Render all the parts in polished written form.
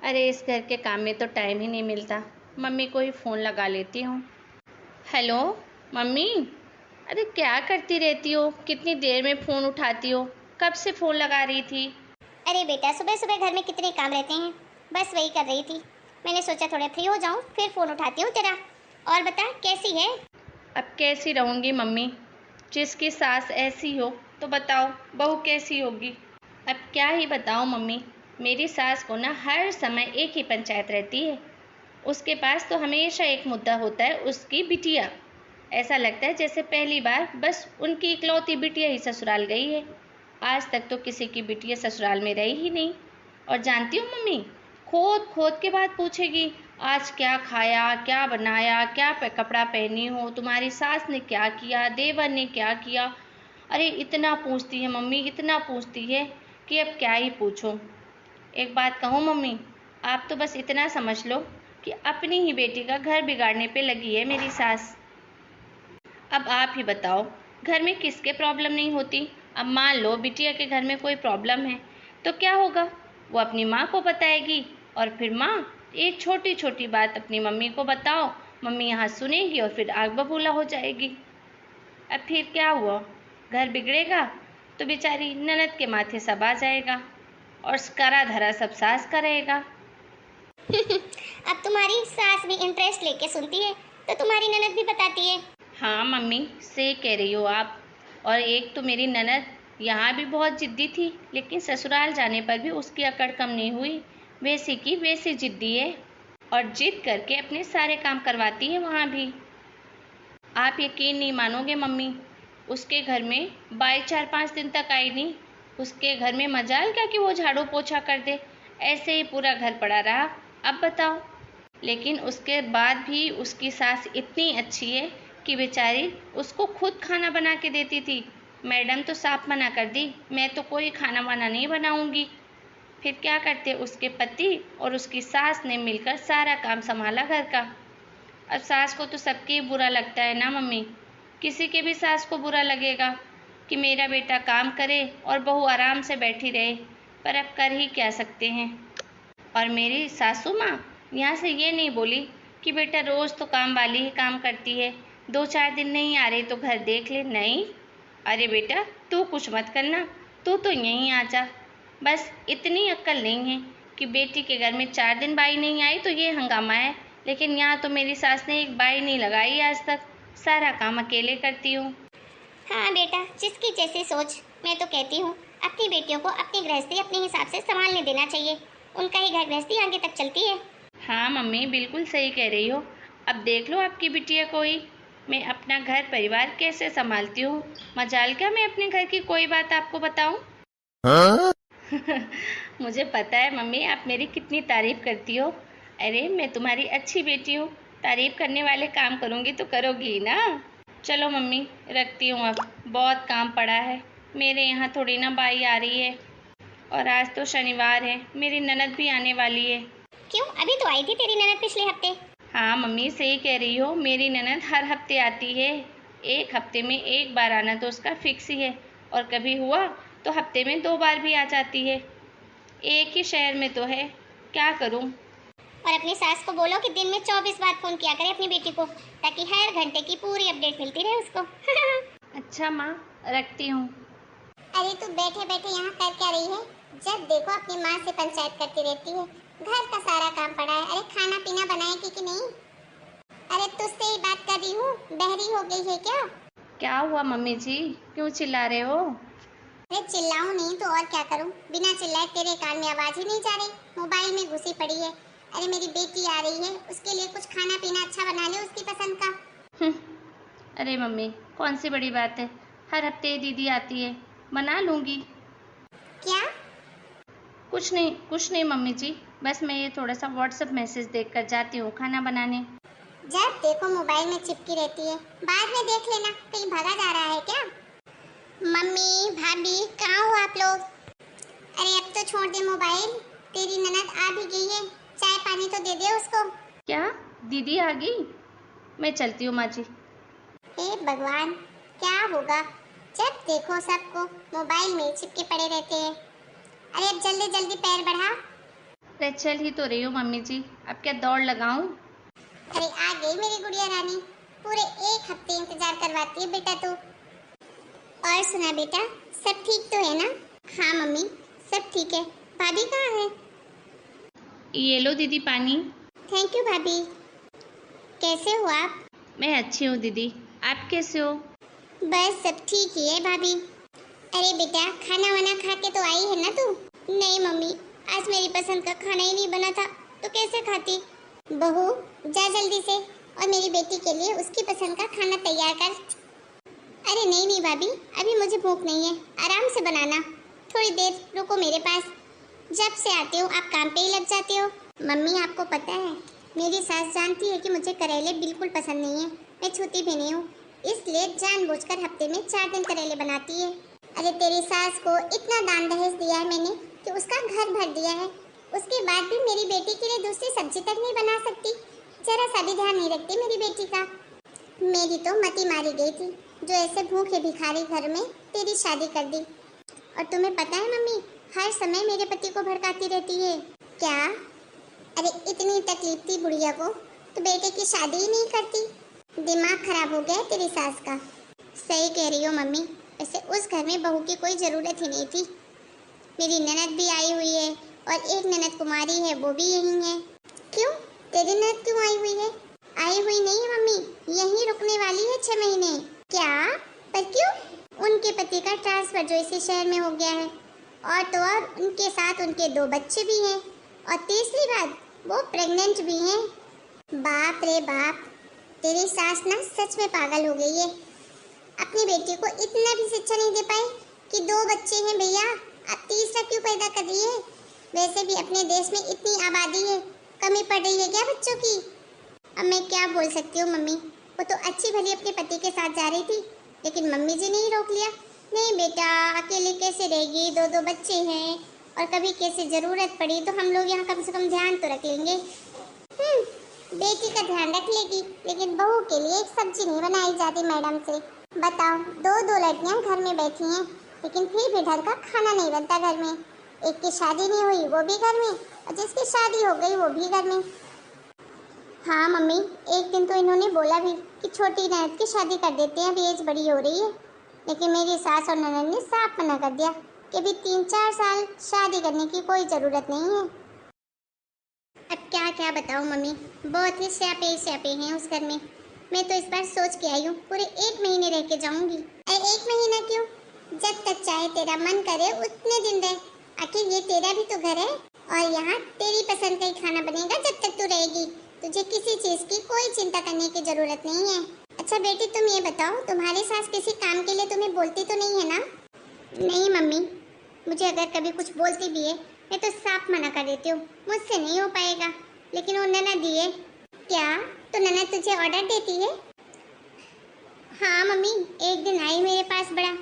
अरे इस घर के काम में तो टाइम ही नहीं मिलता। मम्मी को ही फ़ोन लगा लेती हूँ। Hello mummy. अरे क्या करती रहती हो, कितनी देर में फ़ोन उठाती हो? कब से फ़ोन लगा रही थी? अरे बेटा, सुबह सुबह घर में कितने काम रहते हैं, बस वही कर रही थी। मैंने सोचा थोड़ा फ्री हो जाऊं, फिर फ़ोन उठाती हूँ तेरा। और बता, कैसी है? अब कैसी रहूँगी मम्मी, जिसकी सास ऐसी हो तो बताओ बहू कैसी होगी। अब क्या ही बताऊँ मम्मी, मेरी सास को ना हर समय एक ही पंचायत रहती है। उसके पास तो हमेशा एक मुद्दा होता है, उसकी बिटिया। ऐसा लगता है जैसे पहली बार बस उनकी इकलौती बिटिया ही ससुराल गई है। आज तक तो किसी की बिटिया ससुराल में रही ही नहीं। और जानती हो मम्मी, खोद खोद के बाद पूछेगी आज क्या खाया, क्या बनाया, क्या कपड़ा पहनी हो, तुम्हारी सास ने क्या किया, देवर ने क्या किया। अरे इतना पूछती है मम्मी, इतना पूछती है कि अब क्या ही पूछूं। एक बात कहूँ मम्मी, आप तो बस इतना समझ लो कि अपनी ही बेटी का घर बिगाड़ने पे लगी है मेरी सास। अब आप ही बताओ, घर में किसके प्रॉब्लम नहीं होती। अब मान लो बिटिया के घर में कोई प्रॉब्लम है तो क्या होगा, वो अपनी माँ को बताएगी और फिर माँ एक छोटी छोटी बात अपनी मम्मी को बताओ, मम्मी यहाँ सुनेगी और फिर आग बबूला हो जाएगी। अब फिर क्या हुआ, घर बिगड़ेगा तो बेचारी ननद के माथे सब आ जाएगा और करा धरा सब सास का रहेगा। अब तुम्हारी सास भी इंटरेस्ट लेके सुनती है, तो तुम्हारी ननद भी बताती है। हाँ मम्मी, सही कह रही हो आप। और एक तो मेरी ननद यहाँ भी बहुत जिद्दी थी, लेकिन ससुराल जाने पर भी उसकी अकड़ कम नहीं हुई। वैसी की वैसी जिद्दी है और जिद करके अपने सारे काम करवाती है वहाँ भी। आप यकीन नहीं मानोगे मम्मी, उसके घर में बाई 4-5 दिन तक आई नहीं। उसके घर में मजाल क्या कि वो झाड़ू पोछा कर दे, ऐसे ही पूरा घर पड़ा रहा। अब बताओ। लेकिन उसके बाद भी उसकी सास इतनी अच्छी है कि बेचारी उसको खुद खाना बना के देती थी। मैडम तो साफ मना कर दी, मैं तो कोई खाना वाना नहीं बनाऊंगी। फिर क्या करते, उसके पति और उसकी सास ने मिलकर सारा काम संभाला घर का। अब सास को तो सबके बुरा लगता है ना मम्मी, किसी के भी सास को बुरा लगेगा कि मेरा बेटा काम करे और बहू आराम से बैठी रहे। पर अब कर ही क्या सकते हैं। और मेरी सासू माँ यहाँ से ये नहीं बोली कि बेटा रोज़ तो काम वाली ही काम करती है, 2-4 दिन नहीं आ रही तो घर देख ले। नहीं, अरे बेटा तू कुछ मत करना, तू तो यहीं आ जा। बस इतनी अक्ल नहीं है कि बेटी के घर में 4 दिन बाई नहीं आई तो ये हंगामा है। लेकिन यहाँ तो मेरी सास ने एक बाई नहीं लगाई आज तक, सारा काम अकेले करती हूँ। हाँ बेटा, जिसकी जैसी सोच। मैं तो कहती हूँ अपनी बेटियों को अपनी गृहस्थी अपने हिसाब से संभालने देना चाहिए। उनका ही घर गृहस्थी आगे तक चलती है। हाँ मम्मी, बिल्कुल सही कह रही हो। अब देख लो आपकी बिटिया को ही, मैं अपना घर परिवार कैसे संभालती हूँ। मजाल क्या मैं अपने घर की कोई बात आपको बताऊँ? हाँ? मुझे पता है मम्मी, आप मेरी कितनी तारीफ करती हो। अरे मैं तुम्हारी अच्छी बेटी हूँ, तारीफ करने वाले काम करूँगी तो करोगी ही ना। चलो मम्मी रखती हूँ, अब बहुत काम पड़ा है। मेरे यहाँ थोड़ी ना बाई आ रही है और आज तो शनिवार है, मेरी ननद भी आने वाली है। क्यों, अभी तो आई थी तेरी ननद पिछले हफ्ते। हाँ मम्मी सही कह रही हो, मेरी ननद हर हफ्ते आती है। एक हफ्ते में एक बार आना तो उसका फिक्स ही है, और कभी हुआ तो हफ्ते में 2 बार भी आ जाती है। एक ही शहर में तो है, क्या करूं। और अपनी सास को बोलो कि दिन में 24 बार फोन किया करे अपनी बेटी को, ताकि हर घंटे की पूरी अपडेट मिलती रहे उसको। अच्छा माँ, रखती हूँ। अरे तू बैठे बैठे यहाँ कर क्या रही है? जब देखो अपनी माँ से पंचायत करती रहती है। घर का सारा काम पड़ा है। अरे खाना पीना बनाएगी कि नहीं? अरे तुझसे ही बात कर रही हूँ, बहरी हो गई है क्या? क्या हुआ मम्मी जी, क्यों चिल्ला रहे हो? अरे चिल्लाऊं नहीं तो और क्या करूं? बिना चिल्लाए तेरे कान में आवाज ही नहीं जा रही, मोबाइल में घुसी पड़ी है। अरे मेरी बेटी आ रही है, उसके लिए कुछ खाना पीना अच्छा बना ले उसकी पसंद का। हम्म, अरे मम्मी कौन सी बड़ी बात है, हर हफ्ते दीदी आती है, बना लूँगी। क्या? कुछ नहीं मम्मी जी, बस मैं ये थोड़ा सा व्हाट्सएप मैसेज देख कर जाती हूँ खाना बनाने। जब देखो मोबाइल में चिपकी रहती है, बाद में देख लेना, कहीं भागा जा रहा है क्या? मम्मी भाभी कहाँ हो आप लोग? अरे अब तो छोड़ दे मोबाइल, तेरी ननद आ भी गई है, चाय पानी तो दे दे उसको। क्या, दीदी आ गई? मैं चलती हूँ माँ जी। हे भगवान, क्या होगा? जब देखो सबको मोबाइल में चिपके पड़े रहते हैं। अरे अब जल्दी जल्दी पैर बढ़ा। अरे चल ही तो रही हूँ मम्मी जी, अब क्या दौड़ लगाऊं? अरे आ गई मेरी गुड़िया रानी, पूरे 1 हफ्ते इंतजार करवाती है बेटा तू। और सुना बेटा, सब ठीक तो है ना? हाँ मम्मी, सब ठीक है। भाभी कहाँ है? ये लो दीदी पानी। थैंक यू भाभी। कैसे हो आप? मैं अच्छी हूँ दीदी, आप कैसे हो? बस सब ठीक ही है भाभी। अरे बेटा, खाना वाना खा के तो आई है ना तू? नहीं मम्मी, आज मेरी पसंद का खाना ही नहीं बना था, तो कैसे खाती? बहू, जा जल्दी से और मेरी बेटी के लिए उसकी पसंद का खाना तैयार कर। अरे नहीं नहीं भाभी, अभी मुझे भूख नहीं है, आराम से बनाना। थोड़ी देर रुको मेरे पास। जब से आते हो आप काम पे ही लग जाते हो। मम्मी आपको पता है, मेरी सास जानती है कि मुझे करेले बिल्कुल पसंद नहीं है, मैं छूती भी नहीं हूँ, इसलिए जानबूझकर हफ्ते में 4 दिन करेले बनाती है। अरे तेरी सास को इतना दान दहेज दिया है मैंने कि उसका घर भर दिया है, उसके बाद भी मेरी बेटी के लिए दूसरी सब्जी तक नहीं बना सकती। जरा सा भी ध्यान नहीं रखती मेरी बेटी का। मेरी तो मती मारी गई थी जो ऐसे भूखे भिखारी घर में तेरी शादी कर दी। और तुम्हें पता है मम्मी, हर समय मेरे पति को भड़काती रहती है। क्या? अरे इतनी तकलीफ थी बुढ़िया को तो बेटे की शादी ही नहीं करती। दिमाग खराब हो गया तेरी सास का। सही कह रही हो मम्मी, वैसे उस घर में बहू की कोई ज़रूरत ही नहीं थी। मेरी ननद भी आई हुई है और एक ननद कुमारी है, वो भी यहीं है। क्यों? तेरी ननद क्यों आई हुई है? आई हुई नहीं है मम्मी, यहीं रुकने वाली है 6 महीने। क्या? पर क्यों? उनके पति का ट्रांसफर जो इसी शहर में हो गया है, और तो और उनके साथ उनके 2 बच्चे भी हैं, और तीसरी बात वो प्रेग्नेंट भी हैं। बाप रे बाप, तेरी सास ना सच में पागल हो गई है। अपनी बेटी को इतना भी शिक्षा नहीं दे पाई कि 2 बच्चे हैं भैया, अब तीसरा क्यों पैदा कर रही है? वैसे भी अपने देश में इतनी आबादी है, कमी पड़ रही है क्या बच्चों की? अब मैं क्या बोल सकती हूँ मम्मी, वो तो अच्छी भली अपने पति के साथ जा रही थी, लेकिन मम्मी जी ने ही रोक लिया। नहीं बेटा, अकेले कैसे रहेगी, 2 बच्चे हैं, और कभी कैसे जरूरत पड़ी तो हम लोग यहाँ कम से कम ध्यान तो रख लेंगे। बेटी का ध्यान रख लेगी, लेकिन बहू के लिए एक सब्जी नहीं बनाई जाती मैडम से। बताओ, 2 लड़कियां घर में बैठी हैं, लेकिन फिर भी ढंग का खाना नहीं बनता घर में। एक की शादी नहीं हुई वो भी घर में, और जिसकी शादी हो गई वो भी घर में। हाँ मम्मी, एक दिन तो इन्होंने बोला भी कि छोटी ननद की शादी कर देते हैं, अभी एज बड़ी हो रही है, लेकिन मेरी सास और ननद ने साफ मना कर दिया कि अभी 3-4 साल शादी करने की कोई ज़रूरत नहीं है। अब क्या क्या बताऊँ मम्मी, बहुत ही स्यापे हैं उस घर में। मैं तो इस बार सोच के आई हूँ पूरे 1 महीने रह के जाऊँगी। अरे 1 महीना क्यों, जब तक चाहे तेरा मन करे उतने दिन रह। आखिर ये तेरा भी तो घर है, और यहाँ तेरी पसंद का ही खाना बनेगा जब तक तू रहेगी। तुझे किसी चीज़ की कोई चिंता करने की जरूरत नहीं है। अच्छा बेटी, तुम ये बताओ, तुम्हारी सास किसी काम के लिए तुम्हें बोलती तो नहीं है ना? नहीं मम्मी, मुझे अगर कभी कुछ बोलती भी है मैं तो साफ मना कर देती हूँ, मुझसे नहीं हो पाएगा। लेकिन वो ननद दी है। क्या? तो ननद तुझे ऑर्डर देती है? हाँ मम्मी, एक दिन आई मेरे पास बड़ा,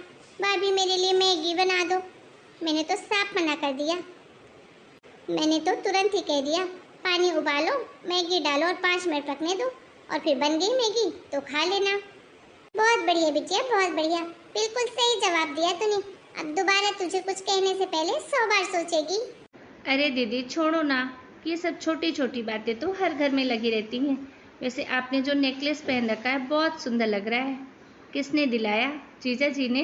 भाभी मेरे लिए मैगी बना दो। मैंने तो साफ मना कर दिया। मैंने तो तुरंत ही कह दिया, पानी उबालो, मैगी डालो और 5 मिनट रखने दो, और फिर बन गई मैगी तो खा लेना। बहुत बढ़िया बिटिया, बहुत बढ़िया, बिल्कुल सही जवाब दिया तूने। अब दोबारा तुझे कुछ कहने से पहले 100 बार सोचेगी। अरे दीदी छोड़ो ना, ये सब छोटी छोटी बातें तो हर घर में लगी रहती हैं। वैसे आपने जो नेकलेस पहन रखा है बहुत सुंदर लग रहा है, किसने दिलाया? जीजा जी ने?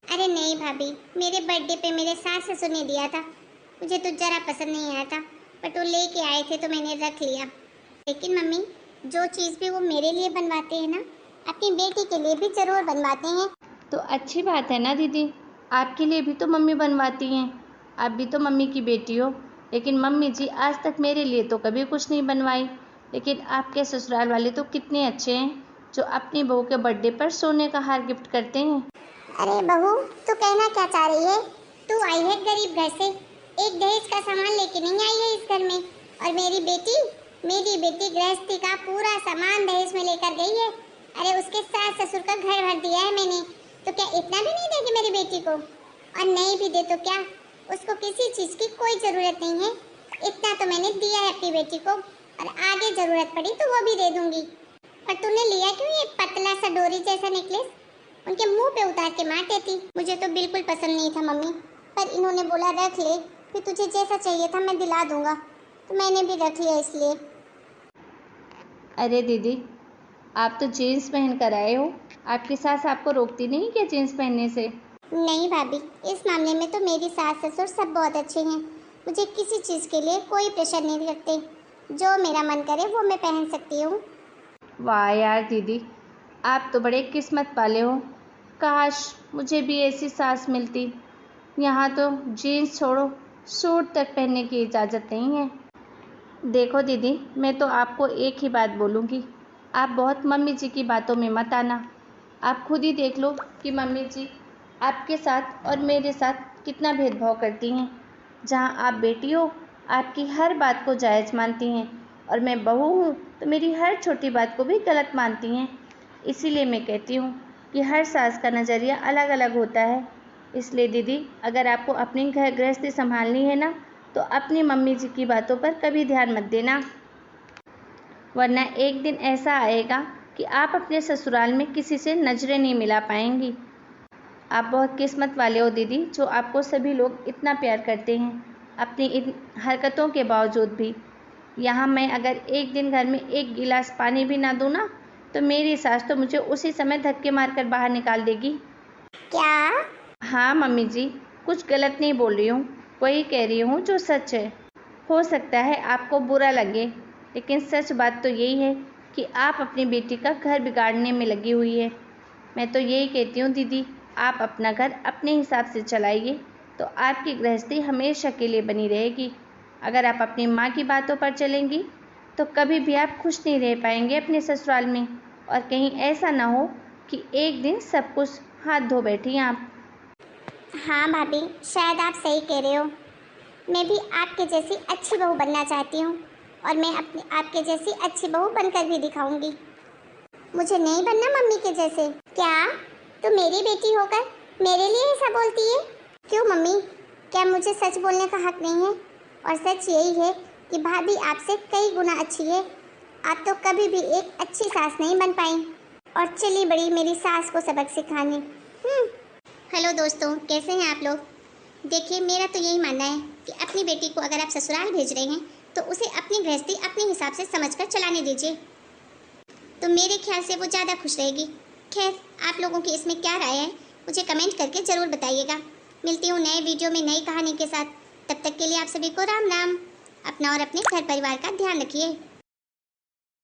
अरे नहीं भाभी, मेरे बर्थडे पे मेरे सास ससुर ने दिया था, मुझे तो जरा पसंद नहीं आया था, बट वो लेके आए थे तो मैंने रख लिया। लेकिन मम्मी, जो चीज़ भी वो मेरे लिए बनवाते हैं ना, अपनी बेटी के लिए भी जरूर बनवाते हैं। तो अच्छी बात है ना दीदी, आपके लिए भी तो मम्मी बनवाती हैं, आप भी तो मम्मी की बेटी हो। लेकिन मम्मी जी आज तक मेरे लिए तो कभी कुछ नहीं बनवाई, लेकिन आपके ससुराल वाले तो कितने अच्छे हैं जो अपनी बहू के बर्थडे पर सोने का हार गिफ्ट करते हैं। अरे बहू, तू कहना क्या चाह रही है? तू आई है गरीब घर से, एक दहेज का सामान लेके नहीं आई है इस घर में, और मेरी बेटी गृहस्थी का पूरा सामान दहेज में लेकर गई है। अरे उसके सास ससुर का घर भर दिया है मैंने, तो क्या इतना भी नहीं देगी मेरी बेटी को? और नहीं भी दे तो क्या, उसको किसी चीज़ की कोई ज़रूरत नहीं है, इतना तो मैंने दिया है अपनी बेटी को, और आगे ज़रूरत पड़ी तो वो भी दे दूंगी। पर तूने लिया क्यों ये पतला सा डोरी जैसा नेकलेस? उनके मुंह पे उतार के मार देती। मुझे तो बिल्कुल पसंद नहीं था मम्मी, पर इन्होंने बोला रख ले, फिर तुझे जैसा चाहिए था मैं दिला दूंगा। तो मैंने भी रख लिया इसलिए। अरे दीदी, आप तो जीन्स पहन कर आए हो, आपकी सास आपको रोकती नहीं क्या जीन्स पहनने से? नहीं भाभी, इस मामले में तो मेरी सास ससुर सब बहुत अच्छे हैं। मुझे किसी चीज़ के लिए कोई प्रेशर नहीं रखते। जो मेरा मन करे वो मैं पहन सकती हूँ। वाह यार दीदी, आप तो बड़े किस्मत वाले हो। काश मुझे भी ऐसी सास मिलती। यहाँ तो जीन्स छोड़ो, सूट तक पहनने की इजाज़त नहीं है। देखो दीदी, मैं तो आपको एक ही बात बोलूँगी, आप बहुत मम्मी जी की बातों में मत आना। आप खुद ही देख लो कि मम्मी जी आपके साथ और मेरे साथ कितना भेदभाव करती हैं। जहाँ आप बेटी हो, आपकी हर बात को जायज़ मानती हैं, और मैं बहू हूँ तो मेरी हर छोटी बात को भी गलत मानती हैं। इसीलिए मैं कहती हूँ कि हर सास का नज़रिया अलग अलग होता है। इसलिए दीदी, अगर आपको अपनी घर गृहस्थी संभालनी है ना, तो अपनी मम्मी जी की बातों पर कभी ध्यान मत देना, वरना एक दिन ऐसा आएगा कि आप अपने ससुराल में किसी से नज़रें नहीं मिला पाएंगी। आप बहुत किस्मत वाले हो दीदी, जो आपको सभी लोग इतना प्यार करते हैं, अपनी इन हरकतों के बावजूद भी। यहाँ मैं अगर एक दिन घर में एक गिलास पानी भी ना दूँ ना, तो मेरी सास तो मुझे उसी समय धक्के मारकर बाहर निकाल देगी। क्या? हाँ मम्मी जी, कुछ गलत नहीं बोल रही हूँ, वही कह रही हूँ जो सच है। हो सकता है आपको बुरा लगे, लेकिन सच बात तो यही है कि आप अपनी बेटी का घर बिगाड़ने में लगी हुई है। मैं तो यही कहती हूँ दीदी, आप अपना घर अपने हिसाब से चलाइए, तो आपकी गृहस्थी हमेशा के लिए बनी रहेगी। अगर आप अपनी माँ की बातों पर चलेंगी, तो कभी भी आप खुश नहीं रह पाएंगे अपने ससुराल में, और कहीं ऐसा ना हो कि एक दिन सब कुछ हाथ धो बैठी आप। हाँ भाभी, शायद आप सही कह रहे हो। मैं भी आपके जैसी अच्छी बहू बनना चाहती हूँ, और मैं अपनी आपके जैसी अच्छी बहू बनकर भी दिखाऊंगी। मुझे नहीं बनना मम्मी के जैसे। क्या तू मेरी बेटी होकर मेरे लिए ऐसा बोलती है? क्यों मम्मी, क्या मुझे सच बोलने का हक नहीं है? और सच यही है कि भाभी आपसे कई गुना अच्छी है। आप तो कभी भी एक अच्छी सास नहीं बन पाई, और चली बड़ी मेरी सास को सबक सिखाने। हेलो दोस्तों, कैसे हैं आप लोग? देखिए, मेरा तो यही मानना है कि अपनी बेटी को अगर आप ससुराल भेज रहे हैं तो उसे अपनी गृहस्थी अपने हिसाब से समझकर चलाने दीजिए, तो मेरे ख्याल से वो ज़्यादा खुश रहेगी। खैर, आप लोगों की इसमें क्या राय है, मुझे कमेंट करके ज़रूर बताइएगा। मिलती हूँ नए वीडियो में नई कहानी के साथ। तब तक के लिए आप सभी को राम राम। अपना और अपने घर परिवार का ध्यान रखिए।